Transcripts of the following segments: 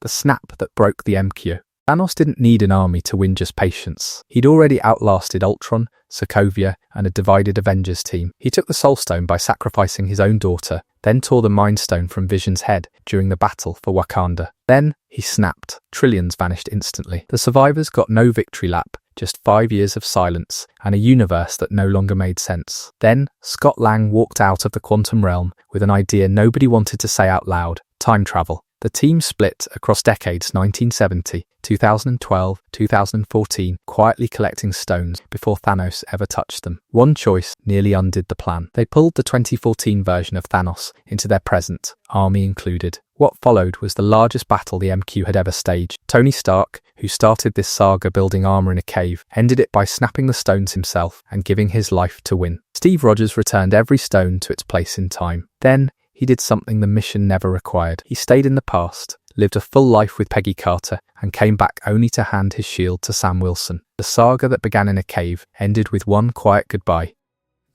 the snap that broke the MCU. Thanos didn't need an army to win just patience. He'd already outlasted Ultron, Sokovia, and a divided Avengers team. He took the Soul Stone by sacrificing his own daughter, then tore the Mind Stone from Vision's head during the battle for Wakanda. Then he snapped. Trillions vanished instantly. The survivors got no victory lap, just 5 years of silence, and a universe that no longer made sense. Then Scott Lang walked out of the quantum realm with an idea nobody wanted to say out loud: time travel. The team split across decades 1970, 2012, 2014, quietly collecting stones before Thanos ever touched them. One choice nearly undid the plan. They pulled the 2014 version of Thanos into their present, army included. What followed was the largest battle the MCU had ever staged. Tony Stark, who started this saga building armor in a cave, ended it by snapping the stones himself and giving his life to win. Steve Rogers returned every stone to its place in time. Then he did something the mission never required. He stayed in the past, lived a full life with Peggy Carter, and came back only to hand his shield to Sam Wilson. The saga that began in a cave ended with one quiet goodbye.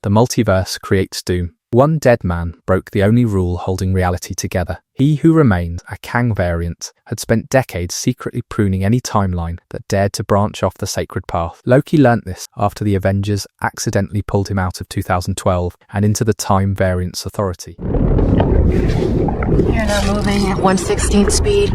The multiverse creates doom. One dead man broke the only rule holding reality together. He who remained, a Kang variant, had spent decades secretly pruning any timeline that dared to branch off the sacred path. Loki learnt this after the Avengers accidentally pulled him out of 2012 and into the Time Variance Authority. You're not moving at 1/16th speed.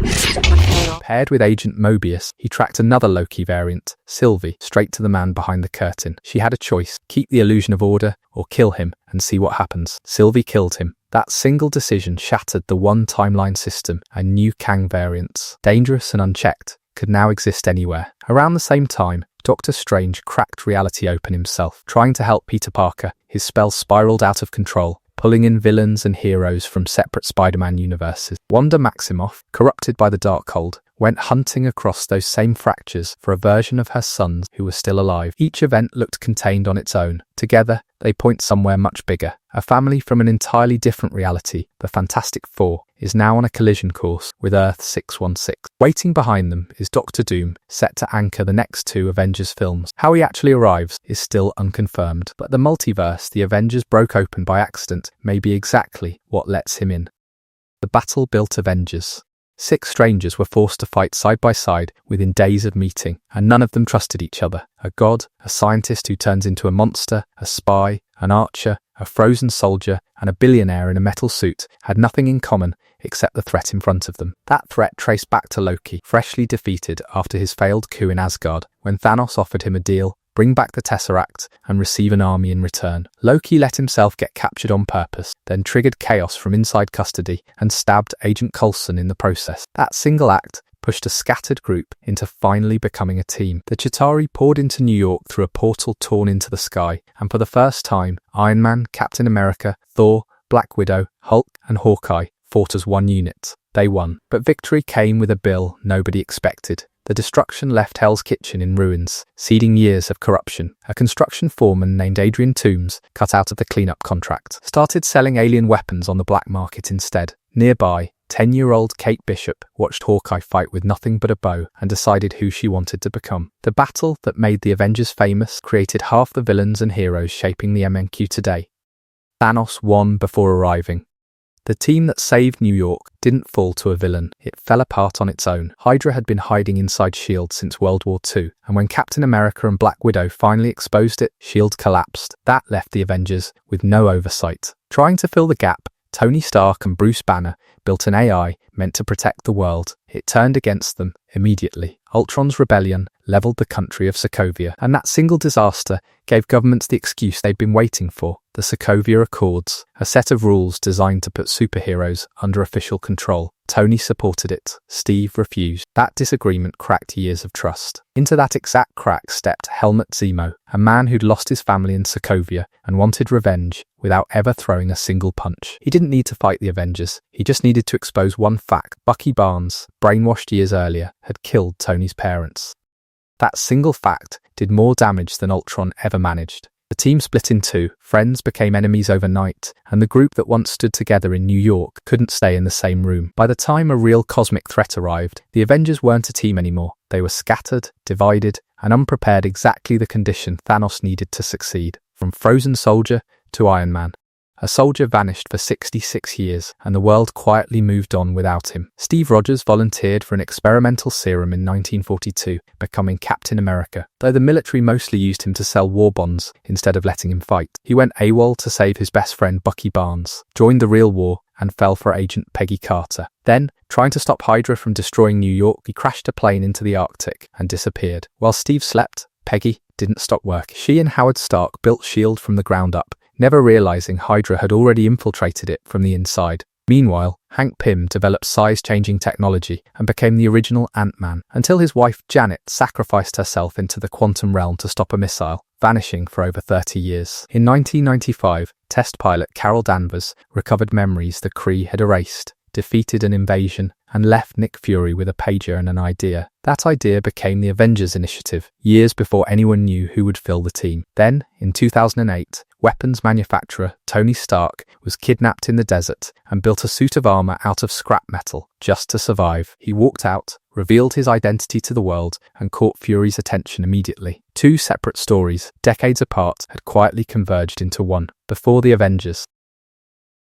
Paired with Agent Mobius, he tracked another Loki variant, Sylvie, straight to the man behind the curtain. She had a choice: keep the illusion of order or kill him and see what happens. Sylvie killed him. That single decision shattered the one timeline system, and new Kang variants, dangerous and unchecked, could now exist anywhere. Around the same time, Doctor Strange cracked reality open himself. Trying to help Peter Parker, his spell spiraled out of control, pulling in villains and heroes from separate Spider-Man universes. Wanda Maximoff, corrupted by the Darkhold, went hunting across those same fractures for a version of her sons who were still alive. Each event looked contained on its own. Together, they point somewhere much bigger. A family from an entirely different reality, the Fantastic Four, is now on a collision course with Earth 616. Waiting behind them is Doctor Doom, set to anchor the next two Avengers films. How he actually arrives is still unconfirmed, but the multiverse the Avengers broke open by accident may be exactly what lets him in. The battle-built Avengers. 6 strangers were forced to fight side by side within days of meeting, and none of them trusted each other. A god, a scientist who turns into a monster, a spy, an archer, a frozen soldier, and a billionaire in a metal suit had nothing in common except the threat in front of them. That threat traced back to Loki, freshly defeated after his failed coup in Asgard, when Thanos offered him a deal: bring back the Tesseract and receive an army in return. Loki let himself get captured on purpose, then triggered chaos from inside custody and stabbed Agent Coulson in the process. That single act pushed a scattered group into finally becoming a team. The Chitauri poured into New York through a portal torn into the sky, and for the first time, Iron Man, Captain America, Thor, Black Widow, Hulk, and Hawkeye fought as one unit. They won, but victory came with a bill nobody expected. The destruction left Hell's Kitchen in ruins, seeding years of corruption. A construction foreman named Adrian Toombs, cut out of the cleanup contract, started selling alien weapons on the black market instead. Nearby, 10-year-old Kate Bishop watched Hawkeye fight with nothing but a bow and decided who she wanted to become. The battle that made the Avengers famous created half the villains and heroes shaping the MCU today. Thanos won before arriving. The team that saved New York didn't fall to a villain, it fell apart on its own. Hydra had been hiding inside S.H.I.E.L.D. since World War II, and when Captain America and Black Widow finally exposed it, S.H.I.E.L.D. collapsed. That left the Avengers with no oversight. Trying to fill the gap, Tony Stark and Bruce Banner built an AI meant to protect the world. It turned against them immediately. Ultron's rebellion leveled the country of Sokovia, and that single disaster gave governments the excuse they'd been waiting for: the Sokovia Accords, a set of rules designed to put superheroes under official control. Tony supported it. Steve refused. That disagreement cracked years of trust. Into that exact crack stepped Helmut Zemo, a man who'd lost his family in Sokovia and wanted revenge without ever throwing a single punch. He didn't need to fight the Avengers. He just needed to expose one fact: Bucky Barnes, brainwashed years earlier, had killed Tony's parents. That single fact did more damage than Ultron ever managed. The team split in two, friends became enemies overnight, and the group that once stood together in New York couldn't stay in the same room. By the time a real cosmic threat arrived, the Avengers weren't a team anymore. They were scattered, divided, and unprepared, exactly the condition Thanos needed to succeed. From frozen soldier to Iron Man, A soldier vanished for 66 years, and the world quietly moved on without him. Steve Rogers volunteered for an experimental serum in 1942, becoming Captain America, though the military mostly used him to sell war bonds instead of letting him fight. He went AWOL to save his best friend Bucky Barnes, joined the real war, and fell for Agent Peggy Carter. Then, trying to stop Hydra from destroying New York, he crashed a plane into the Arctic and disappeared. While Steve slept, Peggy didn't stop work. She and Howard Stark built S.H.I.E.L.D. from the ground up, never realizing Hydra had already infiltrated it from the inside. Meanwhile, Hank Pym developed size-changing technology and became the original Ant-Man, until his wife Janet sacrificed herself into the quantum realm to stop a missile, vanishing for over 30 years. In 1995, test pilot Carol Danvers recovered memories the Kree had erased, defeated an invasion, and left Nick Fury with a pager and an idea. That idea became the Avengers Initiative, years before anyone knew who would fill the team. Then, in 2008, weapons manufacturer Tony Stark was kidnapped in the desert and built a suit of armor out of scrap metal just to survive. He walked out, revealed his identity to the world, and caught Fury's attention immediately. Two separate stories, decades apart, had quietly converged into one. Before the Avengers,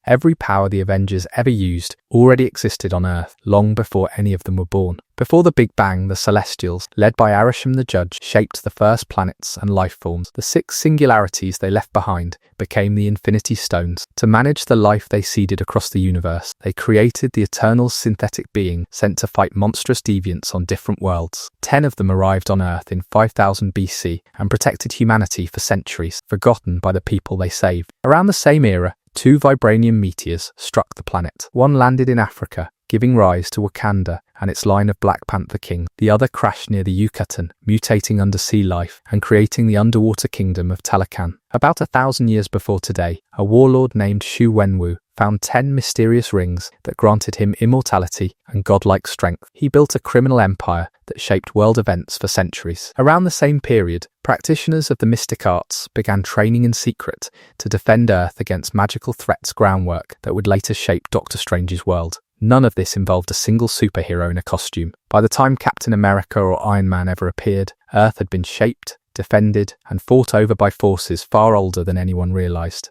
every power the Avengers ever used already existed on Earth long before any of them were born. Before the Big Bang, the Celestials, led by Arishem the Judge, shaped the first planets and life forms. The 6 singularities they left behind became the Infinity Stones. To manage the life they seeded across the universe, they created the eternal synthetic being sent to fight monstrous deviants on different worlds. 10 of them arrived on Earth in 5000 BC and protected humanity for centuries, forgotten by the people they saved. Around the same era, 2 vibranium meteors struck the planet. One landed in Africa, giving rise to Wakanda and its line of Black Panther King. The other crashed near the Yucatan, mutating undersea life and creating the underwater kingdom of Talocan. About 1,000 years before today, a warlord named Xu Wenwu found 10 mysterious rings that granted him immortality and godlike strength. He built a criminal empire that shaped world events for centuries. Around the same period, practitioners of the mystic arts began training in secret to defend Earth against magical threats, groundwork that would later shape Doctor Strange's world. None of this involved a single superhero in a costume. By the time Captain America or Iron Man ever appeared, Earth had been shaped, defended, and fought over by forces far older than anyone realized.